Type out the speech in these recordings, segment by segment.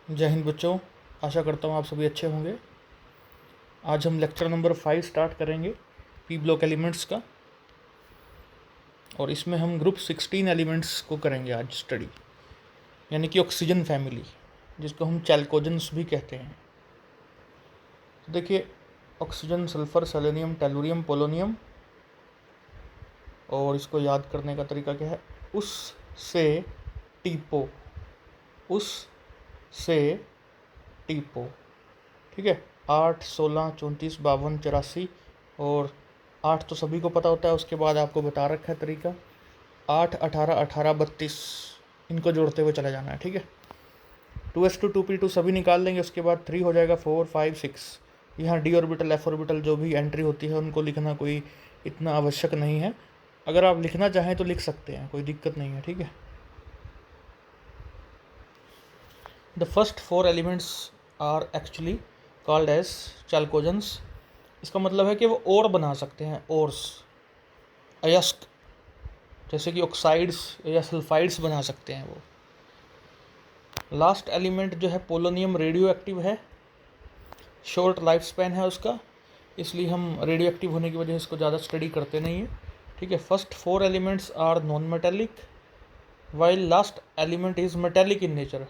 जय हिंद बच्चों, आशा करता हूँ आप सभी अच्छे होंगे। आज हम लेक्चर नंबर 5 स्टार्ट करेंगे पी ब्लॉक एलिमेंट्स का, और इसमें हम ग्रुप 16 एलिमेंट्स को करेंगे आज स्टडी, यानी कि ऑक्सीजन फैमिली, जिसको हम चैल्कोजेंस भी कहते हैं। तो देखिए, oxygen, sulphur, selenium, tellurium, polonium, और इसको याद करने का तरीका क्या है? उस से टीपो, उस से टीपो, ठीक है। 8, 16, 34, 52, 84, और 8 तो सभी को पता होता है। उसके बाद आपको बता रखा है तरीका, 8, 18, 18, 32, इनको जोड़ते हुए चला जाना है, ठीक है। 2s2 2p2 सभी निकाल लेंगे। उसके बाद 3 हो जाएगा, 4, 5, 6। यहाँ डी ऑर्बिटल, एफ ऑर्बिटल जो भी एंट्री होती है उनको लिखना कोई इतना आवश्यक नहीं है। अगर आप लिखना चाहें तो लिख सकते हैं, कोई दिक्कत नहीं है, ठीक है। The first 4 elements are actually called as chalcogens. इसका मतलब है कि वो और बना सकते हैं, ओर्स, अयस्क, जैसे कि ऑक्साइड्स या सल्फाइड्स बना सकते हैं वो। लास्ट एलिमेंट जो है पोलोनियम, रेडियो एक्टिव है, शॉर्ट लाइफ स्पैन है उसका, इसलिए हम रेडियो एक्टिव होने की वजह से इसको ज़्यादा स्टडी करते नहीं है, ठीक है। First 4 elements are non metallic, while last element is metallic in nature.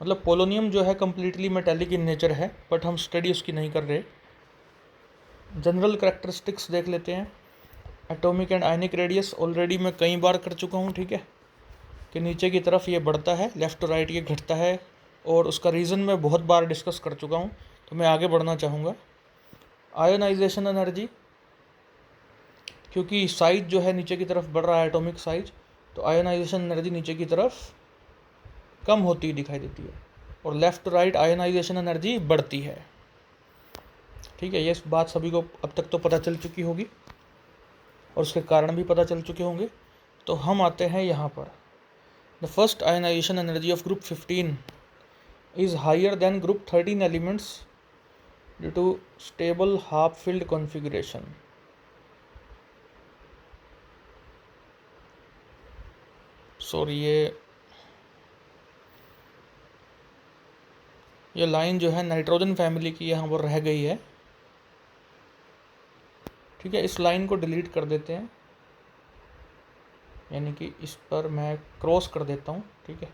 मतलब पोलोनियम जो है कम्प्लीटली मेटेलिक इन नेचर है, बट हम स्टडी उसकी नहीं कर रहे। जनरल करेक्टरिस्टिक्स देख लेते हैं। Atomic and ionic radius already मैं कई बार कर चुका हूँ, ठीक है, कि नीचे की तरफ ये बढ़ता है, लेफ़्ट टू राइट ये घटता है, और उसका रीज़न मैं बहुत बार डिस्कस कर चुका हूँ, तो मैं आगे बढ़ना चाहूँगा। आयोनाइजेशन एनर्जी, क्योंकि साइज जो है नीचे की तरफ बढ़ रहा है, एटॉमिक साइज, तो आयोनाइजेशन एनर्जी नीचे की तरफ कम होती दिखाई देती है, और left to right ionisation energy बढ़ती है, ठीक है। ये बात सभी को अब तक तो पता चल चुकी होगी, और उसके कारण भी पता चल चुके होंगे। तो हम आते हैं यहाँ पर। The first ionization energy of group 15 is higher than group 13 elements due to stable half filled configuration. Sorry, ये लाइन जो है नाइट्रोजन फैमिली की यहाँ पर रह गई है, ठीक है। इस लाइन को डिलीट कर देते हैं, यानी कि इस पर मैं क्रॉस कर देता हूँ, ठीक है।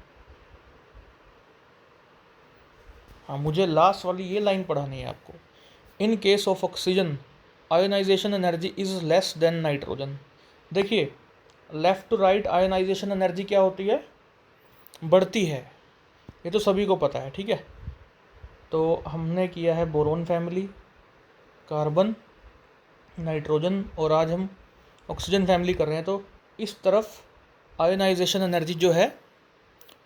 हाँ, मुझे लास्ट वाली ये लाइन पढ़ानी है आपको। In case of oxygen ionisation energy is less than nitrogen. देखिए, left to right ionisation energy क्या होती है? बढ़ती है, ये तो सभी को पता है, ठीक है। तो हमने किया है बोरोन फैमिली, कार्बन, नाइट्रोजन, और आज हम ऑक्सीजन फैमिली कर रहे हैं। तो इस तरफ आयोनाइजेशन एनर्जी जो है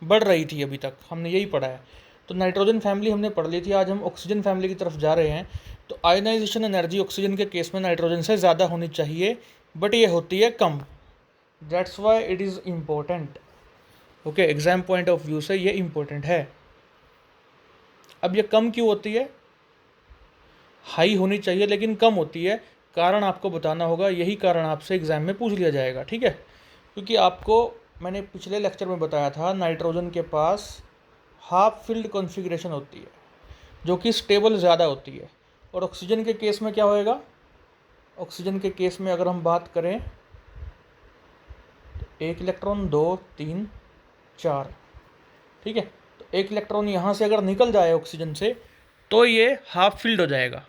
बढ़ रही थी, अभी तक हमने यही पढ़ा है। तो नाइट्रोजन फैमिली हमने पढ़ ली थी, आज हम ऑक्सीजन फैमिली की तरफ जा रहे हैं। तो आयोनाइजेशन एनर्जी ऑक्सीजन के केस में नाइट्रोजन से ज़्यादा होनी चाहिए, बट ये होती है कम। That's why it is important, okay. Exam point of view से ये इम्पोर्टेंट है। अब ये कम क्यों होती है? हाई होनी चाहिए लेकिन कम होती है, कारण आपको बताना होगा। यही कारण आपसे एग्ज़ाम में पूछ लिया जाएगा, ठीक है। क्योंकि आपको मैंने पिछले लेक्चर में बताया था, नाइट्रोजन के पास हाफ फील्ड कॉन्फ़िगरेशन होती है, जो कि स्टेबल ज़्यादा होती है। और ऑक्सीजन के केस में क्या होएगा? ऑक्सीजन के केस में अगर हम बात करें तो 1 इलेक्ट्रॉन, 2, 3, 4, ठीक है। तो 1 इलेक्ट्रॉन यहाँ से अगर निकल जाए ऑक्सीजन से, तो ये हाफ फील्ड हो जाएगा,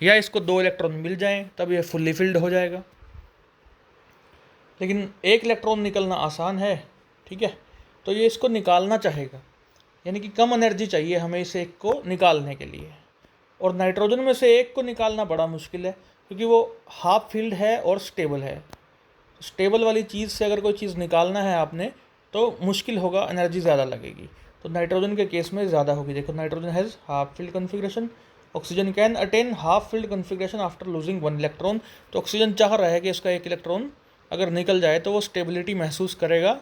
या इसको 2 इलेक्ट्रॉन मिल जाएं तब ये फुल्ली फिल्ड हो जाएगा। लेकिन 1 इलेक्ट्रॉन निकलना आसान है, ठीक है, तो ये इसको निकालना चाहेगा, यानी कि कम एनर्जी चाहिए हमें इस एक को निकालने के लिए। और नाइट्रोजन में से एक को निकालना बड़ा मुश्किल है, क्योंकि वो हाफ फील्ड है और स्टेबल है। स्टेबल वाली चीज़ से अगर कोई चीज़ निकालना है आपने, तो मुश्किल होगा, एनर्जी ज़्यादा लगेगी। तो नाइट्रोजन के केस में ज़्यादा होगी। देखो, nitrogen has half filled configuration, oxygen can attain half filled configuration after losing 1 electron. तो ऑक्सीजन चाह रहा है कि इसका 1 इलेक्ट्रॉन अगर निकल जाए तो वो स्टेबिलिटी महसूस करेगा,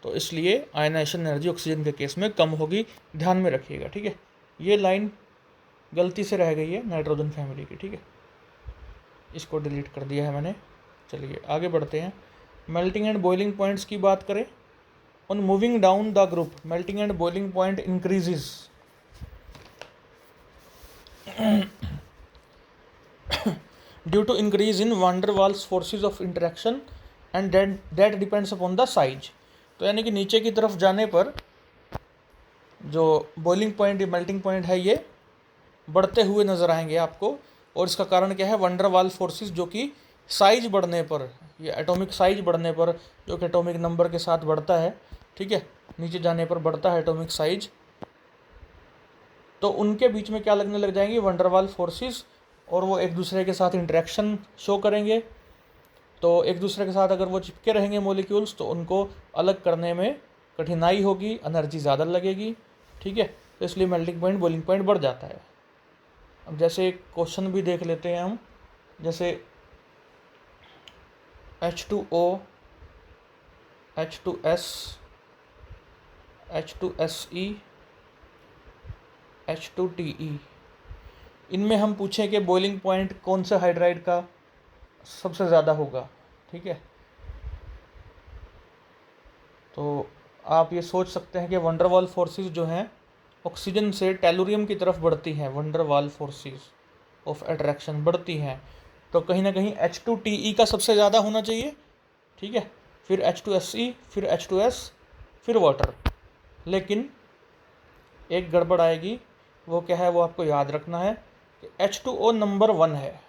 तो इसलिए आयनाइजेशन एनर्जी ऑक्सीजन के केस में कम होगी, ध्यान में रखिएगा, ठीक है। ये लाइन गलती से रह गई है नाइट्रोजन फैमिली की, ठीक है, इसको डिलीट कर दिया है मैंने। चलिए आगे बढ़ते हैं। मेल्टिंग एंड बॉइलिंग पॉइंट्स की बात करें On moving down the group, melting and boiling point increases. Due to increase in van der Waals forces of interaction and that depends upon the size. तो यानी कि नीचे की तरफ जाने पर जो बॉइलिंग पॉइंट या मेल्टिंग पॉइंट है ये बढ़ते हुए नज़र आएंगे आपको, और इसका कारण क्या है, van der Waals फोर्सेस, जो कि साइज बढ़ने पर, ये एटॉमिक साइज बढ़ने पर, जो कि एटॉमिक नंबर के साथ बढ़ता है, ठीक है, नीचे जाने पर बढ़ता है एटॉमिक साइज, तो उनके बीच में क्या लगने लग जाएंगी, van der Waals फोर्सेस, और वो एक दूसरे के साथ इंटरेक्शन शो करेंगे। तो एक दूसरे के साथ अगर वो चिपके रहेंगे मॉलिक्यूल्स, तो उनको अलग करने में कठिनाई होगी, एनर्जी ज़्यादा लगेगी, ठीक है, तो इसलिए मेल्टिंग पॉइंट बॉइलिंग पॉइंट बढ़ जाता है। अब जैसे एक क्वेश्चन भी देख लेते हैं हम, जैसे H2O, H2S, H2SE, H2TE, इनमें हम पूछें कि बॉइलिंग पॉइंट कौन से हाइड्राइड का सबसे ज़्यादा होगा, ठीक है, तो आप ये सोच सकते हैं कि van der Waals फोर्सेस जो हैं ऑक्सीजन से टेलुरियम की तरफ बढ़ती हैं, van der Waals forces of attraction बढ़ती हैं, तो कहीं ना कहीं H2TE का सबसे ज़्यादा होना चाहिए, ठीक है, फिर H2SE, फिर H2S, फिर वाटर। लेकिन एक गड़बड़ आएगी, वो क्या है, वो आपको याद रखना है कि H2O नंबर 1 है।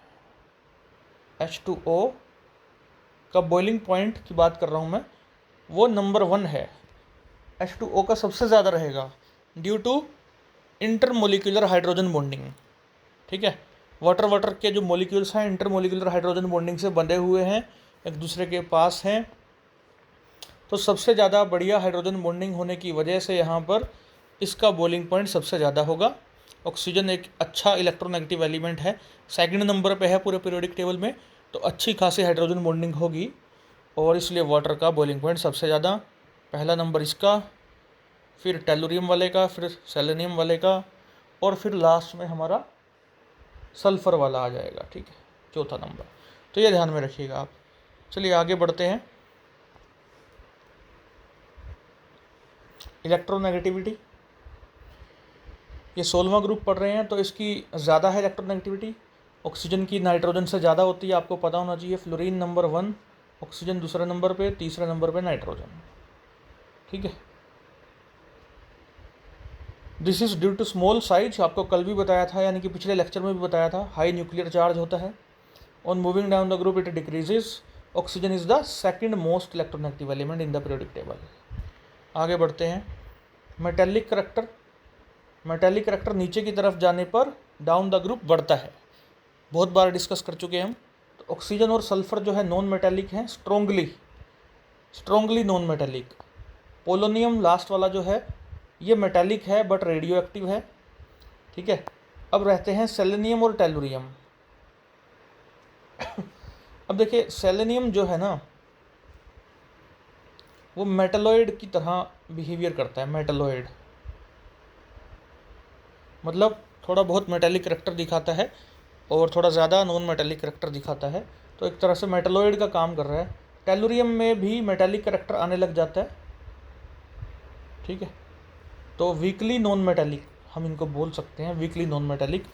H2O का बॉइलिंग पॉइंट की बात कर रहा हूँ मैं, वो नंबर 1 है, H2O का सबसे ज़्यादा रहेगा due to intermolecular hydrogen bonding, ठीक है, वाटर के जो मॉलिक्यूल्स हैं इंटरमोलिकुलर हाइड्रोजन बॉन्डिंग से बंधे हुए हैं, एक दूसरे के पास हैं, तो सबसे ज़्यादा बढ़िया हाइड्रोजन बॉन्डिंग होने की वजह से यहाँ पर इसका बॉइलिंग पॉइंट सबसे ज़्यादा होगा। ऑक्सीजन एक अच्छा इलेक्ट्रोनेगेटिव एलिमेंट है, सेकंड नंबर पे है पूरे पीरियोडिक टेबल में, तो अच्छी खासी हाइड्रोजन बॉन्डिंग होगी, और इसलिए वाटर का बॉइलिंग पॉइंट सबसे ज़्यादा, पहला नंबर इसका, फिर टेलुरियम वाले का, फिर सेलेनियम वाले का, और फिर लास्ट में हमारा सल्फ़र वाला आ जाएगा, ठीक है, चौथा नंबर। तो ये ध्यान में रखिएगा आप। चलिए आगे बढ़ते हैं। इलेक्ट्रोनेगेटिविटी, ये 16वां ग्रुप पढ़ रहे हैं, तो इसकी ज़्यादा है इलेक्ट्रोनेगेटिविटी, ऑक्सीजन की नाइट्रोजन से ज़्यादा होती है, आपको पता होना चाहिए। फ्लोरीन नंबर 1, ऑक्सीजन दूसरे नंबर पे, तीसरे नंबर पे नाइट्रोजन, ठीक है। This is due to small size, आपको कल भी बताया था, यानी कि पिछले लेक्चर में भी बताया था, हाई न्यूक्लियर चार्ज होता है। On moving down the group it decreases, oxygen is the second most electronegative element in the periodic table. आगे बढ़ते हैं। मेटेलिक करैक्टर, मेटेलिक करैक्टर नीचे की तरफ जाने पर डाउन द ग्रुप बढ़ता है, बहुत बार डिस्कस कर चुके हैं हम। तो ऑक्सीजन और सल्फर जो है नॉन मेटेलिक हैं, strongly non metallic. Polonium last वाला जो है ये मेटेलिक है बट रेडियो एक्टिव है, ठीक है। अब रहते हैं सेलेनियम और टेलुरियम। अब देखिए सेलेनियम जो है ना, वो मेटलॉइड की तरह बिहेवियर करता है, मेटलॉइड मतलब थोड़ा बहुत मेटेलिक करैक्टर दिखाता है और थोड़ा ज़्यादा नॉन मेटेलिक करैक्टर दिखाता है, तो एक तरह से मेटलॉइड का काम कर रहा है। टेलुरियम में भी मेटेलिक करैक्टर आने लग जाता है, ठीक है, तो वीकली नॉन मेटेलिक हम इनको बोल सकते हैं, वीकली नॉन मेटेलिक।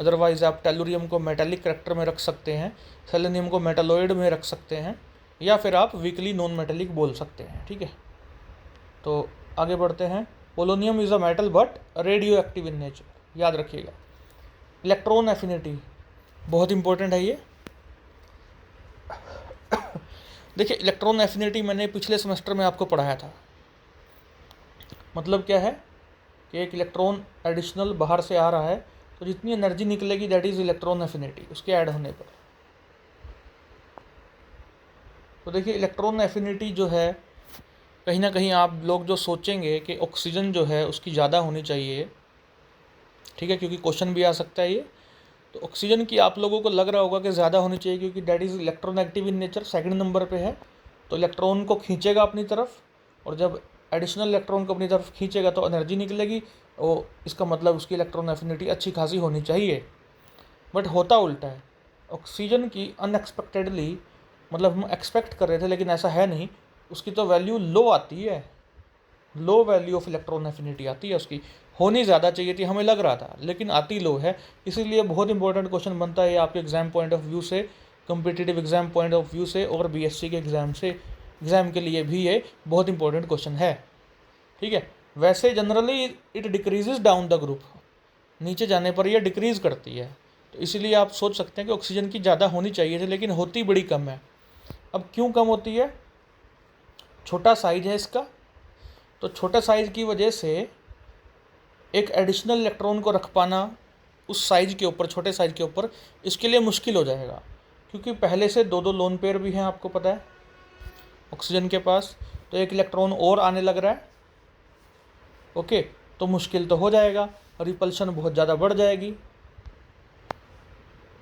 अदरवाइज़ आप टेलुरियम को मेटेलिक करैक्टर में रख सकते हैं, सेलेनियम को मेटलॉइड में रख सकते हैं, या फिर आप वीकली नॉन मेटेलिक बोल सकते हैं, ठीक है। तो आगे बढ़ते हैं। Polonium is a metal but radio active in nature, याद रखिएगा। इलेक्ट्रॉन एफिनिटी बहुत इंपॉर्टेंट है ये। देखिए इलेक्ट्रॉन एफिनिटी मैंने पिछले सेमेस्टर में आपको पढ़ाया था। मतलब क्या है कि एक इलेक्ट्रॉन एडिशनल बाहर से आ रहा है, तो जितनी एनर्जी निकलेगी दैट इज़ इलेक्ट्रॉन एफिनिटी, उसके ऐड होने पर। तो देखिए इलेक्ट्रॉन एफिनिटी जो है, कहीं ना कहीं आप लोग जो सोचेंगे कि ऑक्सीजन जो है उसकी ज़्यादा होनी चाहिए, ठीक है, क्योंकि क्वेश्चन भी आ सकता है ये, तो ऑक्सीजन की आप लोगों को लग रहा होगा कि ज़्यादा होनी चाहिए क्योंकि that is electronegative in nature, second number पे है, तो इलेक्ट्रॉन को खींचेगा अपनी तरफ, और जब एडिशनल इलेक्ट्रॉन को अपनी तरफ खींचेगा तो एनर्जी निकलेगी, और इसका मतलब उसकी इलेक्ट्रॉन एफिनिटी अच्छी खासी होनी चाहिए। बट होता उल्टा है, ऑक्सीजन की अनएक्सपेक्टेडली, मतलब हम एक्सपेक्ट कर रहे थे लेकिन ऐसा है नहीं, उसकी तो वैल्यू लो आती है, low value of electron affinity आती है उसकी। होनी ज़्यादा चाहिए थी, हमें लग रहा था, लेकिन आती लो है। इसीलिए बहुत इंपॉर्टेंट क्वेश्चन बनता है आपके एग्जाम पॉइंट ऑफ व्यू से, competitive exam point of view से, और बीएससी के एग्ज़ाम के लिए भी ये बहुत इंपॉर्टेंट क्वेश्चन है। ठीक है, वैसे generally it decreases down the group, नीचे जाने पर यह डिक्रीज़ करती है। तो इसीलिए आप सोच सकते हैं कि ऑक्सीजन की ज़्यादा होनी चाहिए थी, लेकिन होती बड़ी कम है। अब क्यों कम होती है? छोटा साइज है इसका, तो छोटा साइज की वजह से एक एडिशनल इलेक्ट्रॉन को रख पाना उस साइज के ऊपर, छोटे साइज के ऊपर, इसके लिए मुश्किल हो जाएगा, क्योंकि पहले से दो लोन पेयर भी हैं, आपको पता है ऑक्सीजन के पास, तो एक इलेक्ट्रॉन और आने लग रहा है। ओके, तो मुश्किल तो हो जाएगा, रिपल्शन बहुत ज़्यादा बढ़ जाएगी।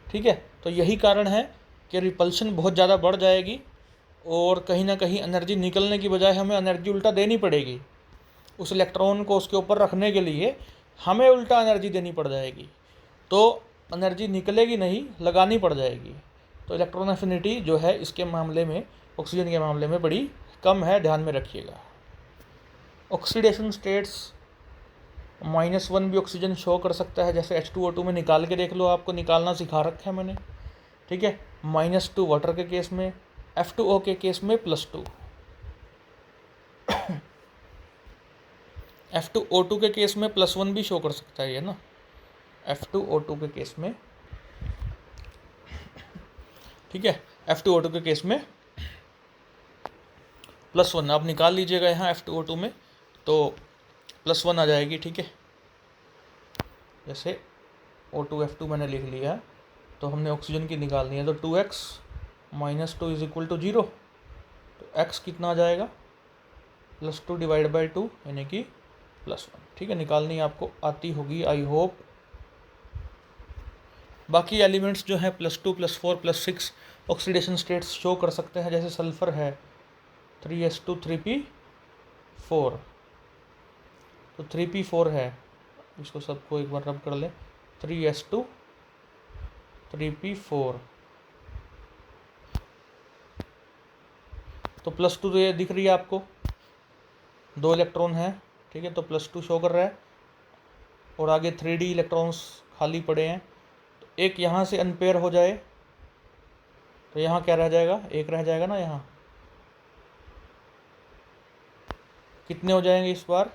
ठीक है, तो यही कारण है कि रिपल्शन बहुत ज़्यादा बढ़ जाएगी, और कहीं ना कहीं एनर्जी निकलने की बजाय हमें एनर्जी उल्टा देनी पड़ेगी। उस इलेक्ट्रॉन को उसके ऊपर रखने के लिए हमें उल्टा एनर्जी देनी पड़ जाएगी, तो एनर्जी निकलेगी नहीं, लगानी पड़ जाएगी। तो इलेक्ट्रॉन एफिनिटी जो है इसके मामले में, ऑक्सीजन के मामले में बड़ी कम है, ध्यान में रखिएगा। ऑक्सीडेशन स्टेट्स -1 भी ऑक्सीजन शो कर सकता है, जैसे H2O2 में निकाल के देख लो, आपको निकालना सिखा रखा है मैंने। ठीक है, -2 वाटर के केस में, F2O के केस में +2, F2O2 के केस में +1 भी शो कर सकता है ये ना, F2O2 के केस में। ठीक है, F2O2 के केस में +1 आप निकाल लीजिएगा यहाँ F2O2 में, तो +1 आ जाएगी। ठीक है, जैसे O2F2 मैंने लिख लिया, तो हमने ऑक्सीजन की निकालनी है, तो 2x - 2 = 0, तो x कितना आ जाएगा, +2 / 2 यानी कि +1। ठीक है, निकालनी आपको आती होगी, आई होप। बाकी एलिमेंट्स जो हैं +2, +4, +6 ऑक्सीडेशन स्टेट्स शो कर सकते हैं, जैसे सल्फ़र है 3s2 3p4, तो 3p4 है, इसको सबको एक बार रब कर लें, 3s2 3p4, तो +2 तो ये दिख रही है आपको, 2 इलेक्ट्रॉन हैं। ठीक है, तो +2 शो कर रहा है, और आगे 3d इलेक्ट्रॉन्स खाली पड़े हैं, तो एक यहाँ से अनपेयर हो जाए, तो यहाँ क्या रह जाएगा, एक रह जाएगा ना। यहाँ कितने हो जाएंगे इस बार,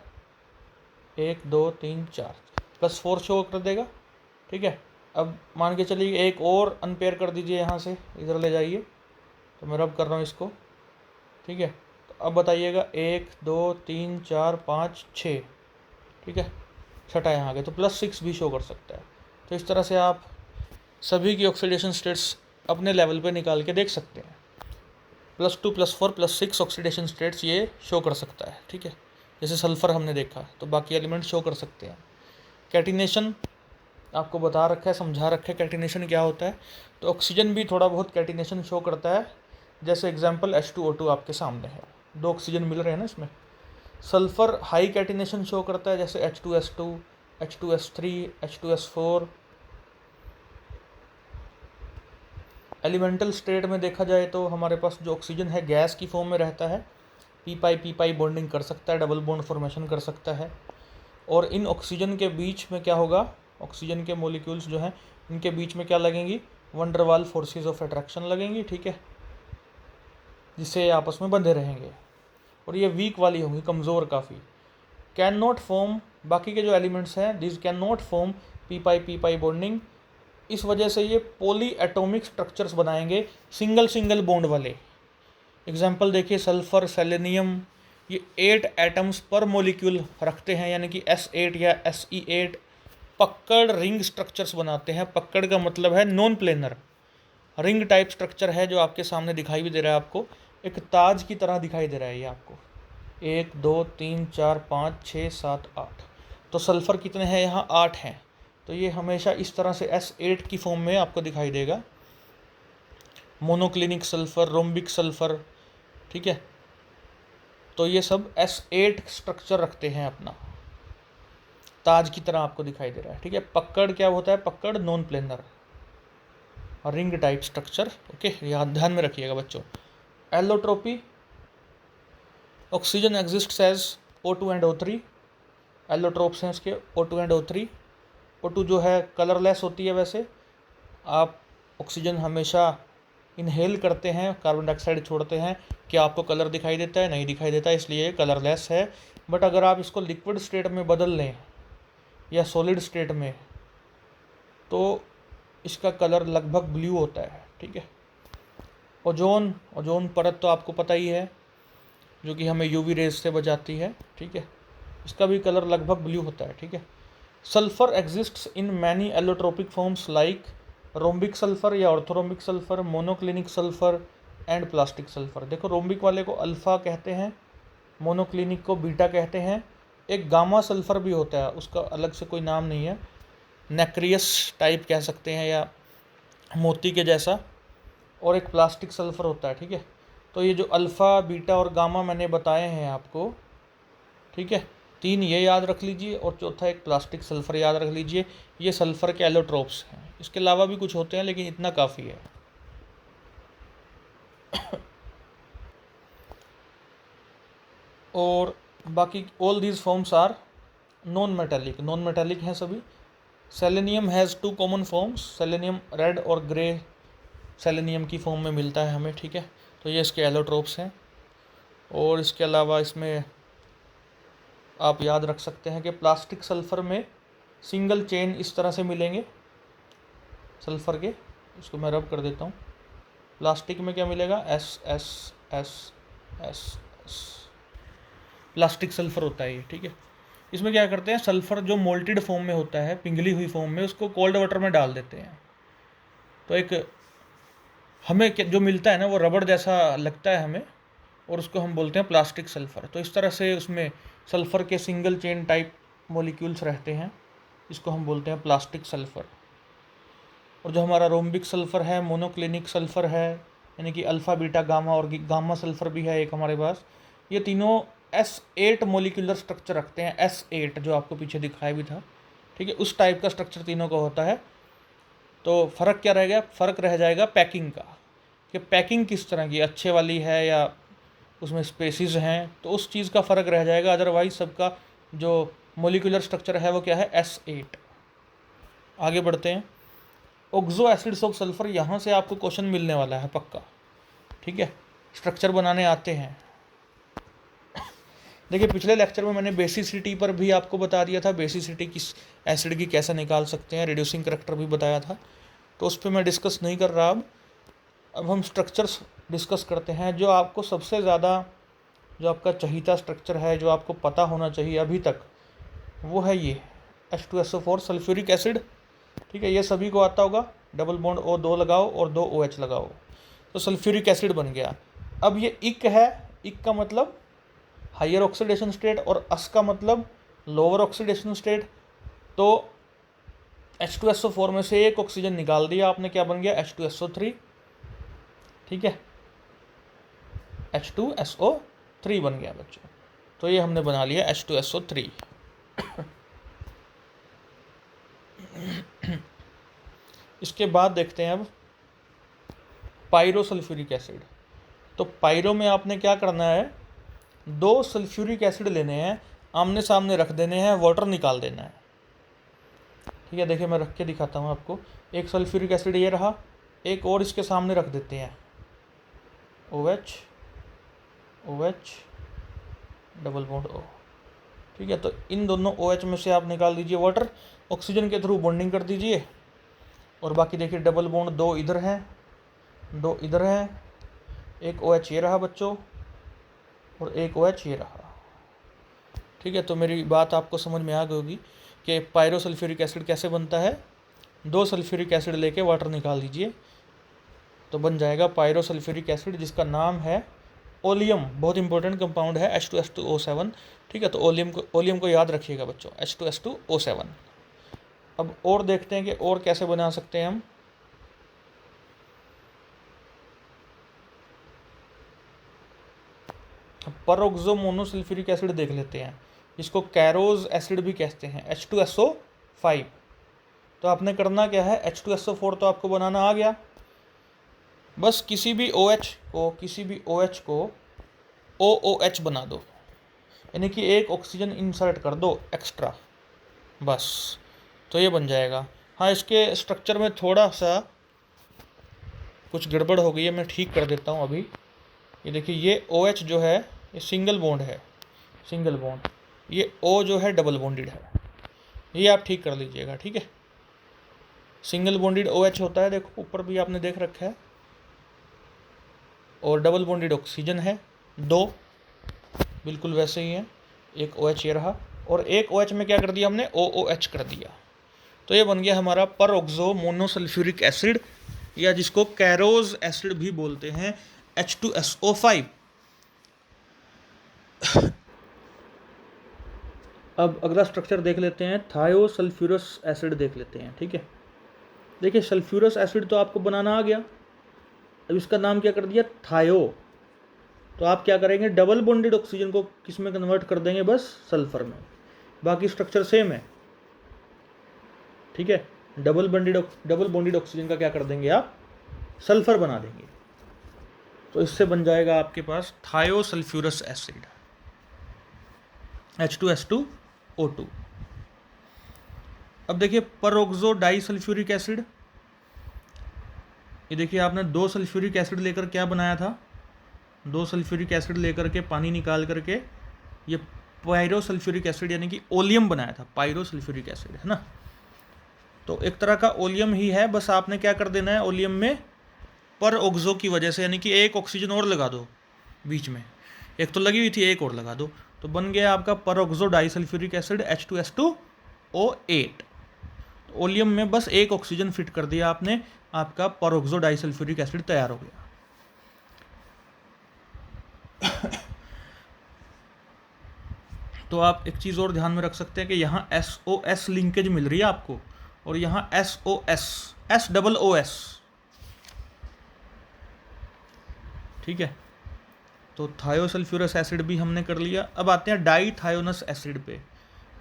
1 2 3 4, +4 शो कर देगा। ठीक है, अब मान के चलिए एक और अनपेयर कर दीजिए, यहाँ से इधर ले जाइए, तो मैं रब कर रहा हूँ इसको। ठीक है, तो अब बताइएगा 1 2 3 4 5 6, ठीक है, छठा यहाँ आ गया, तो +6 भी शो कर सकता है। तो इस तरह से आप सभी की ऑक्सीडेशन स्टेट्स अपने लेवल पे निकाल के देख सकते हैं। +2 +4 +6 ऑक्सीडेशन स्टेट्स ये शो कर सकता है। ठीक है, जैसे सल्फ़र हमने देखा, तो बाकी एलिमेंट शो कर सकते हैं। कैटिनेशन आपको बता रखा है, समझा रखा है कैटिनेशन क्या होता है, तो ऑक्सीजन भी थोड़ा बहुत कैटिनेशन शो करता है। जैसे एग्जांपल H2O2 आपके सामने है, 2 ऑक्सीजन मिल रहे हैं ना इसमें। सल्फ़र हाई कैटिनेशन शो करता है, जैसे H2S2 H2S3 H2S4। Elemental state में देखा जाए तो हमारे पास जो ऑक्सीजन है गैस की फॉर्म में रहता है, पी बॉन्डिंग कर सकता है, डबल बॉन्ड फॉर्मेशन कर सकता है, और इन ऑक्सीजन के बीच में क्या होगा, ऑक्सीजन के मॉलिक्यूल्स जो हैं इनके बीच में क्या लगेंगी, वन डर वाल फोर्सेज ऑफ अट्रैक्शन लगेंगी। ठीक है, जिससे ये आपस में बंधे रहेंगे, और ये वीक वाली होंगी, कमज़ोर काफ़ी। कैन नॉट फॉर्म, बाकी के जो एलिमेंट्स हैं this can not form P bonding, इस वजह से ये पॉली एटॉमिक स्ट्रक्चर्स बनाएंगे, सिंगल बॉन्ड वाले। एग्जाम्पल देखिए, सल्फ़र सेलेनियम, ये 8 एटम्स पर मॉलिक्यूल रखते हैं, यानी कि S8 या Se8। पक्कड़ रिंग स्ट्रक्चर्स बनाते हैं, पक्कड़ का मतलब है non planar, ring type structure है जो आपके सामने दिखाई भी दे रहा है, आपको एक ताज की तरह दिखाई दे रहा है ये आपको। 1 2 3 4 5 6 7 8, तो सल्फ़र कितने हैं यहाँ, 8 हैं, तो ये हमेशा इस तरह से S8 की फॉर्म में आपको दिखाई देगा। मोनोक्लिनिक सल्फ़र, रोम्बिक सल्फ़र, ठीक है, तो ये सब S8 स्ट्रक्चर रखते हैं अपना, ताज की तरह आपको दिखाई दे रहा है। ठीक है, पक्कड़ क्या होता है, पक्कड़ non planar ring type structure. Okay, याद ध्यान में रखिएगा बच्चों। Allotropy, oxygen exists as O2 and O3 allotropes हैं इसके, O2 एंड O3। O2 जो है कलरलेस होती है। वैसे आप ऑक्सीजन हमेशा इनहेल करते हैं, कार्बन डाइऑक्साइड छोड़ते हैं, क्या आपको कलर दिखाई देता है? नहीं दिखाई देता, इसलिए कलरलेस है। बट अगर आप इसको लिक्विड स्टेट में बदल लें या सॉलिड स्टेट में तो इसका कलर लगभग ब्लू होता है। ठीक है। ओजोन परत तो आपको पता ही है, जो कि हमें यूवी रेज से बचाती है। ठीक है। इसका भी कलर लगभग ब्लू होता है। ठीक है। Sulphur exists in many allotropic forms like rhombic sulphur या orthorhombic sulphur, monoclinic sulphur and plastic sulphur. देखो, रोम्बिक वाले को अल्फ़ा कहते हैं, मोनोक्लिनिक को बीटा कहते हैं। एक गामा सल्फर भी होता है, उसका अलग से कोई नाम नहीं है, नेक्रियस टाइप कह सकते हैं या मोती के जैसा। और एक प्लास्टिक सल्फर होता है। ठीक है। तो ये जो अल्फ़ा, बीटा और गामा मैंने बताए हैं आपको, ठीक है, 3 ये याद रख लीजिए, और चौथा एक प्लास्टिक सल्फर याद रख लीजिए। ये सल्फर के एलोट्रोप्स हैं। इसके अलावा भी कुछ होते हैं, लेकिन इतना काफ़ी है। और बाकी all these forms are non metallic हैं सभी। Selenium has 2 common forms, selenium red और ग्रे सेलेनियम की फॉर्म में मिलता है हमें। ठीक है। तो ये इसके एलोट्रोप्स हैं। और इसके अलावा इसमें आप याद रख सकते हैं कि प्लास्टिक सल्फर में सिंगल चेन इस तरह से मिलेंगे सल्फर के। इसको मैं रब कर देता हूँ। प्लास्टिक में क्या मिलेगा? S S S S S, plastic sulphur होता है ये। ठीक है। इसमें क्या करते हैं, सल्फर जो मोल्टेड फॉर्म में होता है, पिघली हुई फॉर्म में, उसको कोल्ड वाटर में डाल देते हैं। तो एक हमें जो मिलता है ना, वो रबड़ जैसा लगता है हमें, और उसको हम बोलते हैं प्लास्टिक सल्फर। तो इस तरह से उसमें सल्फर के सिंगल चेन टाइप मॉलिक्यूल्स रहते हैं, इसको हम बोलते हैं प्लास्टिक सल्फर। और जो हमारा रोम्बिक सल्फर है, मोनोक्लिनिक सल्फर है, यानी कि अल्फ़ा, बीटा, गामा, और गामा सल्फर भी है एक हमारे पास। ये तीनों S8 मोलिकुलर स्ट्रक्चर रखते हैं। S8 जो आपको पीछे दिखाया भी था। ठीक है। उस टाइप का स्ट्रक्चर तीनों का होता है। तो फ़र्क क्या रहेगा? फ़र्क रह जाएगा पैकिंग का, कि पैकिंग किस तरह की, अच्छे वाली है या उसमें स्पेसिस हैं, तो उस चीज़ का फ़र्क रह जाएगा। अदरवाइज सबका जो मोलिकुलर स्ट्रक्चर है वो क्या है? S8। आगे बढ़ते हैं। ऑक्सो एसिड्स ऑफ सल्फर, यहाँ से आपको क्वेश्चन मिलने वाला है पक्का। ठीक है। स्ट्रक्चर बनाने आते हैं। देखिए, पिछले लेक्चर में मैंने बेसिसिटी पर भी आपको बता दिया था, बेसिसिटी किस एसिड की कैसे निकाल सकते हैं, रिड्यूसिंग करैक्टर भी बताया था, तो उस पर मैं डिस्कस नहीं कर रहा। अब हम स्ट्रक्चर्स डिस्कस करते हैं। जो आपको सबसे ज़्यादा, जो आपका चहीता स्ट्रक्चर है, जो आपको पता होना चाहिए अभी तक, वो है ये H2SO4 सल्फ्यूरिक एसिड। ठीक है। ये सभी को आता होगा। डबल बॉन्ड O2 लगाओ और 2 OH लगाओ, तो सल्फ्यूरिक एसिड बन गया। अब ये इक है, इक का मतलब हायर ऑक्सीडेशन स्टेट, और अस का मतलब लोअर ऑक्सीडेशन स्टेट। तो H2SO4 में से एक ऑक्सीजन निकाल दिया आपने, क्या बन गया? H2SO3। ठीक है। H2SO3 बन गया बच्चों। तो ये हमने बना लिया H2SO3। इसके बाद देखते हैं अब पायरोसल्फ्यूरिक एसिड। तो पायरो में आपने क्या करना है, 2 सल्फ्यूरिक एसिड लेने हैं, आमने सामने रख देने हैं, वाटर निकाल देना है। ठीक है। देखिए, मैं रख के दिखाता हूँ आपको। एक सल्फ्यूरिक एसिड ये रहा, एक और इसके सामने रख देते हैं, OH OH double bond O। ठीक है। तो इन दोनों OH में से आप निकाल दीजिए वाटर, ऑक्सीजन के थ्रू बॉन्डिंग कर दीजिए। और बाकी देखिए, डबल बॉन्ड 2 इधर हैं, 2 इधर हैं, एक OH ये रहा बच्चों, और एक OH ये रहा। ठीक है। तो मेरी बात आपको समझ में आ गई होगी कि पायरोसल्फ्यूरिक एसिड कैसे बनता है। 2 सल्फ्यूरिक एसिड लेके वाटर निकाल दीजिए, तो बन जाएगा पायरोसल्फ्यूरिक एसिड, जिसका नाम है ओलियम। बहुत इंपॉर्टेंट कंपाउंड है, H2S2O7। ठीक है। तो ओलियम को याद रखिएगा बच्चों, H2S2O7। अब और देखते हैं कि और कैसे बना सकते हैं हम। परऑक्सो मोनोसल्फ्यूरिक एसिड देख लेते हैं, इसको कैरोज एसिड भी कहते हैं, H2SO5। तो आपने करना क्या है, H2SO4 तो आपको बनाना आ गया। बस किसी भी OH को OOH बना दो। यानी कि एक ऑक्सीजन इंसर्ट कर दो एक्स्ट्रा, बस, तो ये बन जाएगा। हाँ, इसके स्ट्रक्चर में थोड़ा सा कुछ गड़बड़ हो गई है, मैं ठीक कर देता हूँ अभी। ये देखिए, ये OH जो है ये सिंगल बॉन्ड है, सिंगल बॉन्ड, ये O जो है डबल बॉन्डेड है, ये आप ठीक कर लीजिएगा, ठीक है। सिंगल बॉन्डेड OH होता है, देखो ऊपर भी आपने देख रखा है, और डबल बॉन्डेड ऑक्सीजन है दो, बिल्कुल वैसे ही है। एक OH ये रहा, और एक OH में क्या कर दिया हमने, OOH कर दिया। तो ये बन गया हमारा परऑक्सो मोनोसल्फ्यूरिक एसिड, या जिसको कैरोज एसिड भी बोलते हैं, H2SO5। अब अगला स्ट्रक्चर देख लेते हैं, थायोसल्फ्यूरस एसिड देख लेते हैं, ठीक है। देखिए, सल्फ्यूरस एसिड तो आपको बनाना आ गया, अब इसका नाम क्या कर दिया, थायो। तो आप क्या करेंगे, डबल बॉन्डेड ऑक्सीजन को किस में कन्वर्ट कर देंगे, बस सल्फर में। बाकी स्ट्रक्चर सेम है, ठीक है। डबल बॉन्डेड ऑक्सीजन का क्या कर देंगे आप, सल्फर बना देंगे। तो इससे बन जाएगा आपके पास थायोसल्फ्यूरस एसिड, H2SO2। अब देखिए, परऑक्सो डाइसल्फ्यूरिक एसिड, ये देखिए आपने दो सल्फ्यूरिक एसिड लेकर क्या बनाया था, दो सल्फ्यूरिक एसिड लेकर के पानी निकाल करके ये पायरोसल्फ्यूरिक एसिड यानी कि ओलियम बनाया था, पायरोसल्फ्यूरिक एसिड, है ना। तो एक तरह का ओलियम ही है, बस आपने क्या कर देना है, ओलियम में परऑक्सो की वजह से, यानी कि एक ऑक्सीजन और लगा दो बीच में, एक तो लगी हुई थी, एक और लगा दो, तो बन गया आपका peroxo disulphuric acid H2SO8। Oleum में बस एक ऑक्सीजन फिट कर दिया आपने, आपका परऑक्सो डाइसल्फ्यूरिक एसिड तैयार हो गया। तो आप एक चीज़ और ध्यान में रख सकते हैं कि यहाँ SOS लिंकेज मिल रही है आपको, और यहाँ SOS, SOOS, ठीक है। तो थायोसल्फ्यूरस एसिड भी हमने कर लिया। अब आते हैं डाईथायोनस एसिड पे,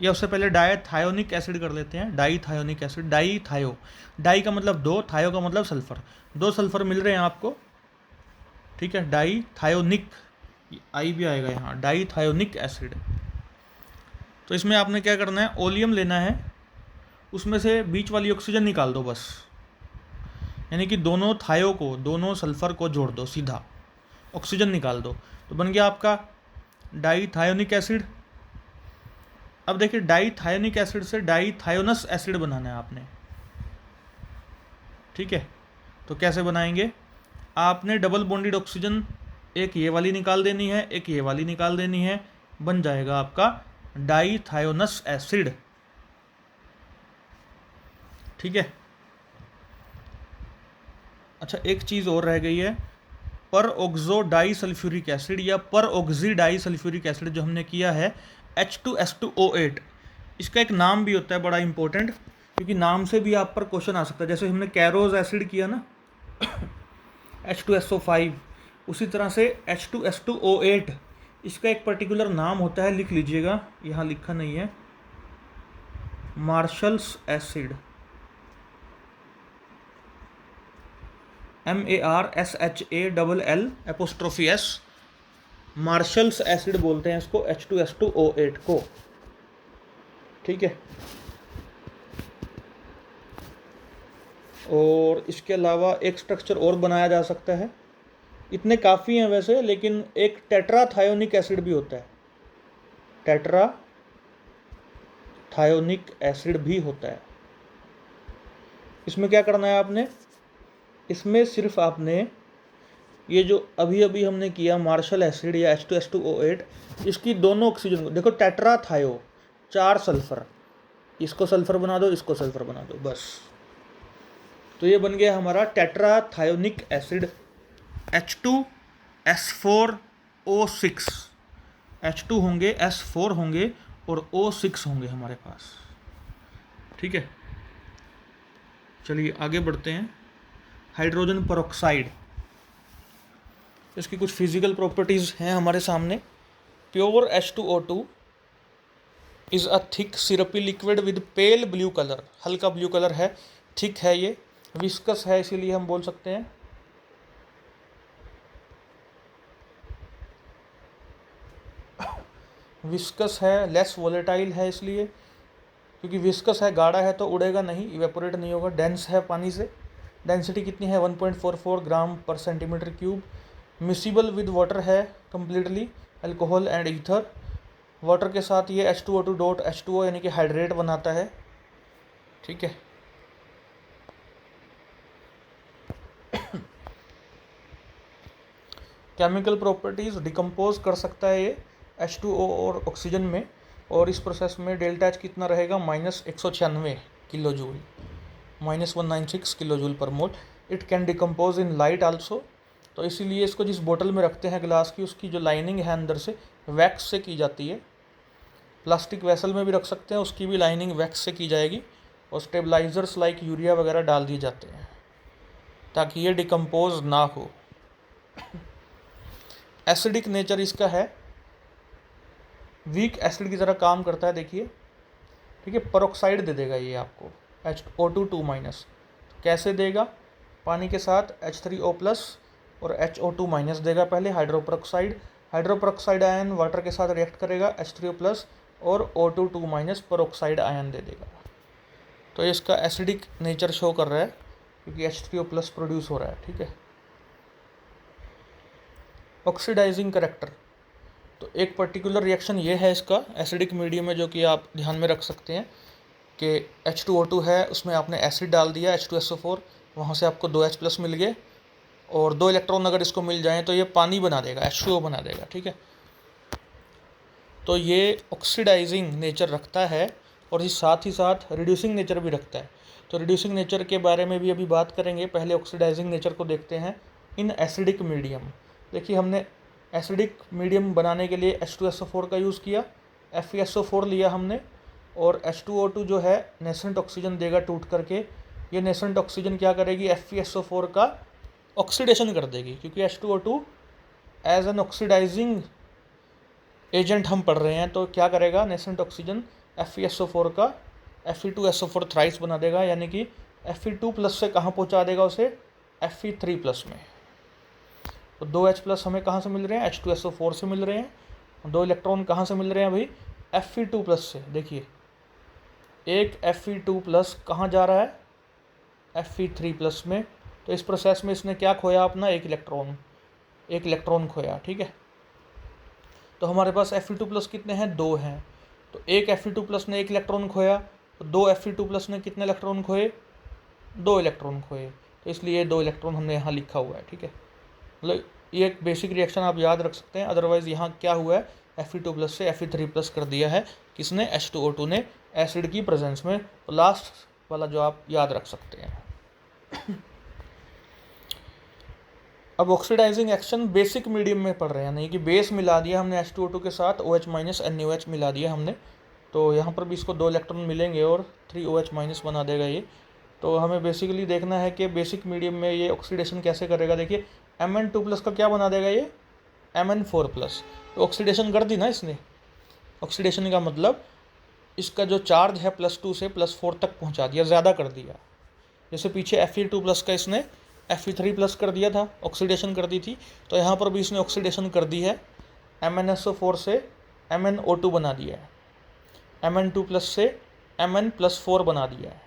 या उससे पहले डाईथायोनिक एसिड कर लेते हैं। डाईथायोनिक एसिड, डाईथायो, डाई का मतलब दो, थायो का मतलब सल्फर, दो सल्फर मिल रहे हैं आपको, ठीक है। डाईथायोनिक, आई भी आएगा यहाँ, डाईथायोनिक एसिड। तो इसमें आपने क्या करना है, ओलियम लेना है, उसमें से बीच वाली ऑक्सीजन निकाल दो बस, यानी कि दोनों थायो को, दोनों सल्फर को जोड़ दो, सीधा ऑक्सीजन निकाल दो, तो बन गया आपका डाईथायोनिक एसिड। अब देखिए, डाईथायोनिक एसिड से डाईथायोनस एसिड बनाना है आपने, ठीक है। तो कैसे बनाएंगे, आपने डबल बॉन्डेड ऑक्सीजन एक ये वाली निकाल देनी है, एक ये वाली निकाल देनी है, बन जाएगा आपका डाईथायोनस एसिड, ठीक है। अच्छा, एक चीज़ और रह गई है, परऑक्सो डाइसल्फ्यूरिक एसिड या परऑक्सी डाइसल्फ्यूरिक एसिड जो हमने किया है, H2S2O8। इसका एक नाम भी होता है बड़ा इंपॉर्टेंट, क्योंकि नाम से भी आप पर क्वेश्चन आ सकता है। जैसे हमने कैरोज एसिड किया ना H2SO5, उसी तरह से H2S2O8, इसका एक पर्टिकुलर नाम होता है, लिख लीजिएगा, यहाँ लिखा नहीं है, marshals acid, MARSHALLS, marshals acid बोलते हैं इसको, H2S2O8 को, ठीक है। और इसके अलावा एक स्ट्रक्चर और बनाया जा सकता है, इतने काफ़ी हैं वैसे, लेकिन एक टेट्राथायोनिक एसिड भी होता है, टेट्राथायोनिक एसिड भी होता है। इसमें क्या करना है आपने, इसमें सिर्फ आपने ये जो अभी अभी हमने किया मार्शल एसिड या H2S2O8, इसकी दोनों ऑक्सीजन को देखो, टेट्राथायो, 4 सल्फर, इसको सल्फर बना दो, इसको सल्फर बना दो, बस। तो ये बन गया हमारा टेट्राथायोनिक एसिड H2S4O6, H2 होंगे, S4 होंगे, और O6 होंगे हमारे पास, ठीक है। चलिए आगे बढ़ते हैं। हाइड्रोजन परऑक्साइड, इसकी कुछ फिजिकल प्रॉपर्टीज़ हैं हमारे सामने। Pure H2O2 is a thick syrupy liquid with pale blue colour, हल्का ब्लू कलर है, थिक है, ये विस्कस है, इसीलिए हम बोल सकते हैं। विस्कस है, लेस वोलेटाइल है, इसलिए क्योंकि विस्कस है, गाढ़ा है तो उड़ेगा नहीं, इवेपोरेट नहीं होगा। डेंस है पानी से, डेंसिटी कितनी है 1.44 ग्राम पर centimetre cube. Miscible with water है completely, alcohol and ether. Water के साथ ये H2O2 डॉट H2O यानी कि हाइड्रेट बनाता है, ठीक है। केमिकल प्रॉपर्टीज़ डिकम्पोज कर सकता है ये H2O और ऑक्सीजन में, और इस प्रोसेस में डेल्टा एच कितना रहेगा -196 किलो जूल, -196 किलो जूल पर मोल। It can decompose in light also, तो इसीलिए इसको जिस बोतल में रखते हैं ग्लास की, उसकी जो लाइनिंग है अंदर से वैक्स से की जाती है। प्लास्टिक वेसल में भी रख सकते हैं, उसकी भी लाइनिंग वैक्स से की जाएगी, और स्टेबलाइजर्स लाइक यूरिया वगैरह डाल दिए जाते हैं ताकि ये डिकम्पोज ना हो। एसिडिक नेचर इसका है, वीक एसिड की तरह काम करता है, देखिए, ठीक है। पेरोक्साइड दे देगा ये आपको HO2 कैसे देगा, पानी के साथ H3O+ और HO2- देगा पहले, हाइड्रोपेरोक्साइड आयन वाटर के साथ रिएक्ट करेगा, H3O+ और O2 पेरोक्साइड आयन दे देगा। तो ये इसका एसिडिक नेचर शो कर रहा है क्योंकि H3O+ प्रोड्यूस हो रहा है, ठीक है। ऑक्सीडाइजिंग करेक्टर, तो एक पर्टिकुलर रिएक्शन ये है इसका एसिडिक मीडियम में, जो कि आप ध्यान में रख सकते हैं कि H2O2 है, उसमें आपने एसिड डाल दिया H2SO4, वहाँ से आपको 2H+ मिल गए, और 2 इलेक्ट्रॉन अगर इसको मिल जाएँ तो ये पानी बना देगा, H2O बना देगा, ठीक है। तो ये ऑक्सीडाइजिंग नेचर रखता है, और इस साथ ही साथ रिड्यूसिंग नेचर भी रखता है। तो रिड्यूसिंग नेचर के बारे में भी अभी बात करेंगे, पहले ऑक्सीडाइजिंग नेचर को देखते हैं इन एसिडिक मीडियम। देखिए, हमने एसिडिक मीडियम बनाने के लिए H2SO4 का यूज़ किया, FeSO4 लिया हमने, और H2O2 जो है नेसेंट ऑक्सीजन देगा टूट करके। ये नेसेंट ऑक्सीजन क्या करेगी, FeSO4 का ऑक्सीडेशन कर देगी, क्योंकि H2O2 as an oxidising agent हम पढ़ रहे हैं, तो क्या करेगा नेसेंट ऑक्सीजन FeSO4 का Fe2SO4 थ्राइस बना देगा, यानी कि Fe2+ से कहाँ पहुँचा देगा उसे, Fe3+ में। तो 2H+ हमें कहाँ से मिल रहे हैं, H2SO4 से मिल रहे हैं। 2 इलेक्ट्रॉन कहाँ से मिल रहे हैं भाई, Fe2+ से। देखिए, एक Fe2+ कहाँ जा रहा है, Fe3+ में। तो इस प्रोसेस में इसने क्या खोया, अपना एक इलेक्ट्रॉन खोया, ठीक है। तो हमारे पास Fe2+ कितने हैं, 2 हैं। तो एक Fe2+ ने एक इलेक्ट्रॉन खोया, तो 2 Fe2+ ने कितने इलेक्ट्रॉन खोए, 2 इलेक्ट्रॉन खोए। तो इसलिए 2 इलेक्ट्रॉन हमने यहाँ लिखा हुआ है, ठीक है। मतलब ये एक बेसिक रिएक्शन आप याद रख सकते हैं। अदरवाइज़ यहाँ क्या हुआ है, Fe2+ से Fe3+ कर दिया है किसने, H2O2 ने, एसिड की प्रेजेंस में। तो लास्ट वाला जो आप याद रख सकते हैं। अब ऑक्सीडाइजिंग एक्शन बेसिक मीडियम में पढ़ रहे हैं, नहीं कि बेस मिला दिया हमने H2O2 के साथ, OH- NaOH मिला दिया हमने, तो यहाँ पर भी इसको 2 इलेक्ट्रॉन मिलेंगे और 3OH- बना देगा ये। तो हमें बेसिकली देखना है कि बेसिक मीडियम में ये ऑक्सीडेशन कैसे करेगा। देखिए, Mn2+ का क्या बना देगा ये, Mn4+। तो ऑक्सीडेशन कर दी ना इसने। ऑक्सीडेशन का मतलब इसका जो चार्ज है +2 से +4 तक पहुंचा दिया, ज़्यादा कर दिया। जैसे पीछे Fe2+ का इसने Fe3+ कर दिया था, ऑक्सीडेशन कर दी थी, तो यहाँ पर भी इसने ऑक्सीडेशन कर दी है। MnSO4 से MnO2 बना दिया है, Mn2+ से Mn+4 बना दिया है।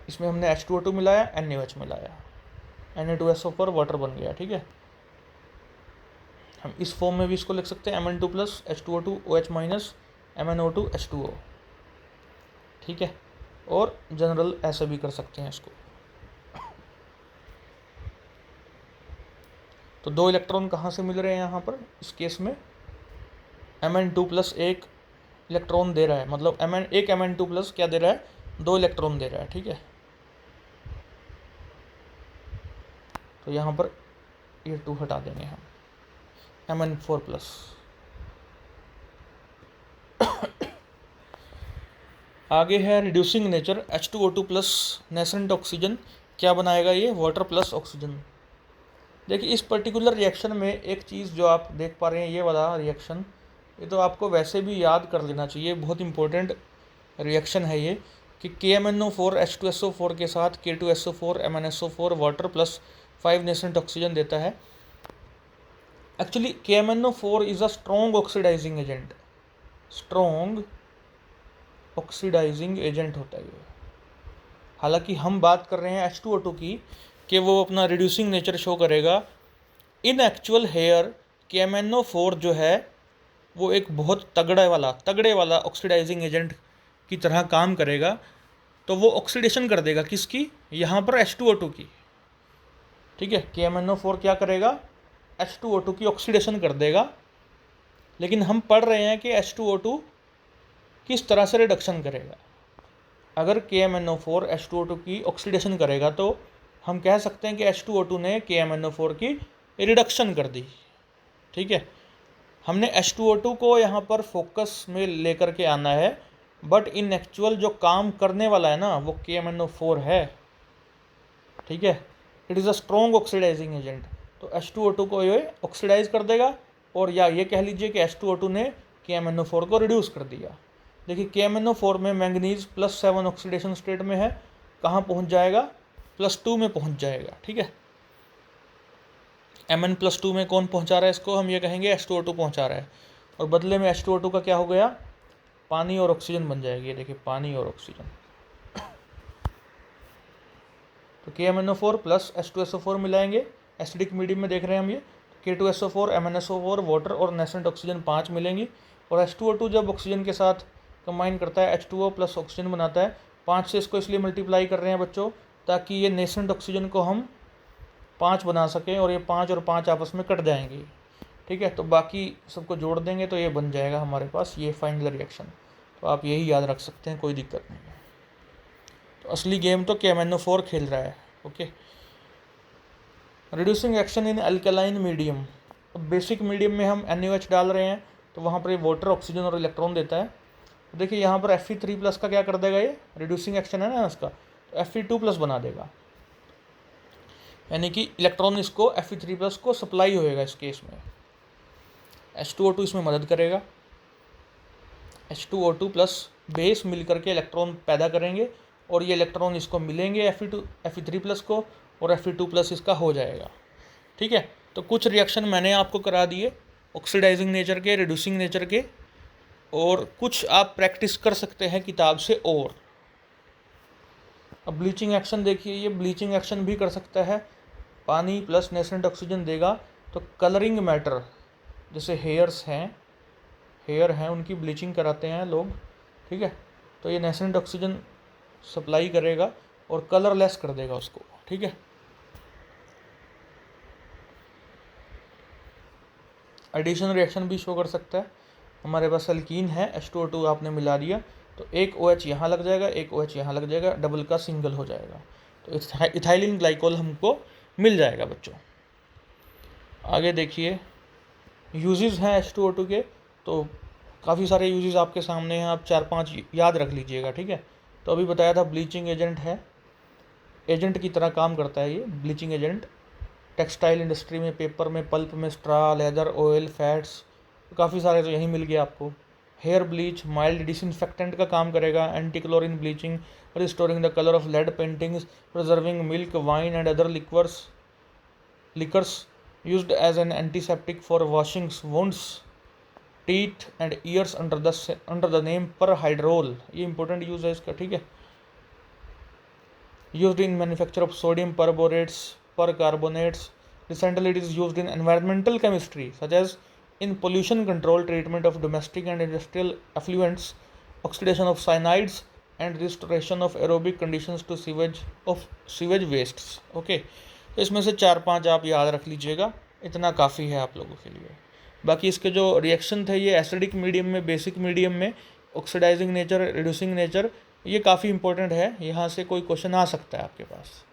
इसमें हमने H2O2 मिलाया, NaOH मिलाया, Na2SO4 वाटर बन गया, ठीक है। हम इस फॉर्म में भी इसको लिख सकते हैं, Mn2+ H2O2 OH- MnO2 H2O, ठीक है। और जनरल ऐसे भी कर सकते हैं इसको। तो 2 इलेक्ट्रॉन कहाँ से मिल रहे हैं यहाँ पर, इस केस में Mn2+ एक इलेक्ट्रॉन दे रहा है, मतलब एक Mn2+ क्या दे रहा है, 2 इलेक्ट्रॉन दे रहा है, ठीक है। तो यहाँ पर ये 2 हटा देंगे हम, Mn4+। आगे है reducing nature, H2O2+ nascent oxygen क्या बनाएगा ये, वाटर प्लस ऑक्सीजन। देखिए, इस पर्टिकुलर रिएक्शन में एक चीज़ जो आप देख पा रहे हैं, ये वाला रिएक्शन, ये तो आपको वैसे भी याद कर लेना चाहिए, बहुत इंपॉर्टेंट रिएक्शन है ये, कि KMnO4 H2SO4 के साथ K2SO4 MnSO4 water +5 nascent oxygen देता है। Actually KMnO4 is a strong oxidizing agent, strong oxidizing agent होता है ये। हालांकि हम बात कर रहे हैं H2O2 की कि वो अपना रिड्यूसिंग नेचर शो करेगा। इन एक्चुअल हेयर KMnO4 जो है वो एक बहुत तगड़े वाला ऑक्सीडाइजिंग एजेंट की तरह काम करेगा। तो वो ऑक्सीडेशन कर देगा किसकी, यहाँ पर H2O2 की। ठीक है, KMnO4 क्या करेगा, H2O2 की ऑक्सीडेशन कर देगा। लेकिन हम पढ़ रहे हैं कि H2O2 किस तरह से रिडक्शन करेगा। अगर KMnO4 H2O2 की ऑक्सीडेशन करेगा तो हम कह सकते हैं कि H2O2 ने KMnO4 की रिडक्शन कर दी। ठीक है, हमने H2O2 को यहाँ पर फोकस में लेकर के आना है, बट इन एक्चुअल जो काम करने वाला है ना वो KMnO4 है। ठीक है, it is a strong oxidizing agent. तो H2O2 को ये ऑक्सीडाइज कर देगा, और या ये कह लीजिए कि H2O2 ने KMnO4 को रिड्यूस कर दिया। देखिए KMnO4 में मैंगनीज +7 ऑक्सीडेशन स्टेट में है, कहाँ पहुँच जाएगा, +2 में पहुँच जाएगा। ठीक है, Mn+2 में कौन पहुँचा रहा है इसको, हम ये कहेंगे H2O2 पहुँचा रहा है, और बदले में H2O2 का क्या हो गया, पानी और ऑक्सीजन बन जाएगी। देखिए पानी और ऑक्सीजन, तो KMnO4 प्लस H2SO4 मिलाएंगे, एसिडिक मीडियम में देख रहे हैं हम ये, K2SO4 MnSO4 वाटर और नेसेंट ऑक्सीजन 5 मिलेंगी। और H2O2 जब ऑक्सीजन के साथ कंबाइन करता है H2O प्लस ऑक्सीजन बनाता है, 5 से इसको इसलिए मल्टीप्लाई कर रहे हैं बच्चों ताकि ये नेसेंट ऑक्सीजन को हम 5 बना सकें, और ये 5 और 5 आपस में कट जाएंगे। ठीक है, तो बाकी सबको जोड़ देंगे तो ये बन जाएगा हमारे पास ये फाइनल रिएक्शन। तो आप यही याद रख सकते हैं, कोई दिक्कत नहीं है। तो असली गेम तो KMnO4 खेल रहा है। Okay, reducing action in alkaline medium. अब बेसिक मीडियम में हम NaOH डाल रहे हैं तो वहाँ पर ये वाटर, ऑक्सीजन और इलेक्ट्रॉन देता है। तो देखिए यहाँ पर Fe3+ का क्या कर देगा, ये रिड्यूसिंग एक्शन है ना इसका, तो Fe2+ बना देगा, यानी कि इलेक्ट्रॉन इसको Fe3+ को सप्लाई होएगा इस केस में। H2O2 इसमें मदद करेगा, H2O2 प्लस बेस मिल करके इलेक्ट्रॉन पैदा करेंगे, और ये इलेक्ट्रॉन इसको मिलेंगे Fe3+ को, और Fe2+ इसका हो जाएगा। ठीक है, तो कुछ रिएक्शन मैंने आपको करा दिए ऑक्सीडाइजिंग नेचर के, रिड्यूसिंग नेचर के, और कुछ आप प्रैक्टिस कर सकते हैं किताब से। और अब ब्लीचिंग एक्शन देखिए, ये ब्लीचिंग एक्शन भी कर सकता है, पानी प्लस नेसेंट ऑक्सीजन देगा तो कलरिंग मैटर, जैसे हेयर हैं उनकी ब्लीचिंग कराते हैं लोग। ठीक है, तो ये नेसेंट ऑक्सीजन सप्लाई करेगा और कलरलेस कर देगा उसको। ठीक है, एडिशन रिएक्शन भी शो कर सकता है। हमारे पास एल्कीन है, H2O2 आपने मिला दिया तो एक OH यहाँ लग जाएगा, एक OH यहाँ लग जाएगा, डबल का सिंगल हो जाएगा, तो इथाइलिन ग्लाइकोल हमको मिल जाएगा बच्चों। आगे देखिए, यूजेस हैं H2O2 के, तो काफ़ी सारे यूजेस आपके सामने हैं, आप 4-5 याद रख लीजिएगा। ठीक है, तो अभी बताया था ब्लीचिंग एजेंट है, एजेंट की तरह काम करता है ये ब्लीचिंग एजेंट। टेक्सटाइल इंडस्ट्री में, पेपर में, पल्प में, स्ट्रा, लेदर, ऑयल, फैट्स, तो काफ़ी सारे तो यहीं मिल गए आपको। हेयर ब्लीच माइल्ड डिसइंफेक्टेंट का काम करेगा, anti chlorine bleaching, restoring the colour of lead paintings, preserving milk, wine and other liquors used as an antiseptic for washing wounds, teeth and ears under the name perhydrol, ये important use है इसका। ठीक है, used in manufacture of sodium perborates, percarbonates. Recently it is used in environmental chemistry such as in pollution control, treatment of domestic and industrial effluents, oxidation of cyanides and restoration of aerobic conditions to sewage wastes. Okay, तो इसमें से 4-5 आप याद रख लीजिएगा, इतना काफ़ी है आप लोगों के लिए। बाकी इसके जो रिएक्शन थे ये एसिडिक मीडियम में, बेसिक मीडियम में, ऑक्सीडाइजिंग नेचर, रिड्यूसिंग नेचर, ये काफ़ी इंपॉर्टेंट है, यहाँ से कोई क्वेश्चन आ सकता है आपके पास।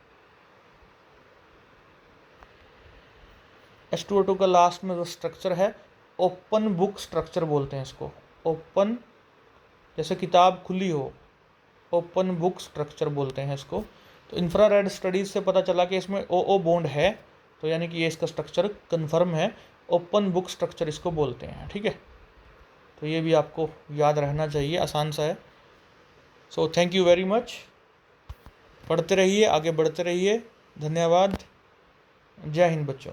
H2O2 का लास्ट में जो स्ट्रक्चर है ओपन बुक स्ट्रक्चर बोलते हैं इसको, ओपन जैसे किताब खुली हो, ओपन बुक स्ट्रक्चर बोलते हैं इसको। तो इंफ्रारेड स्टडीज़ से पता चला कि इसमें OO बॉन्ड है, तो यानी कि ये इसका स्ट्रक्चर कंफर्म है, ओपन बुक स्ट्रक्चर इसको बोलते हैं। ठीक है, तो ये भी आपको याद रहना चाहिए, आसान सा है। So thank you very much, पढ़ते रहिए, आगे बढ़ते रहिए, धन्यवाद, जय हिंद बच्चों।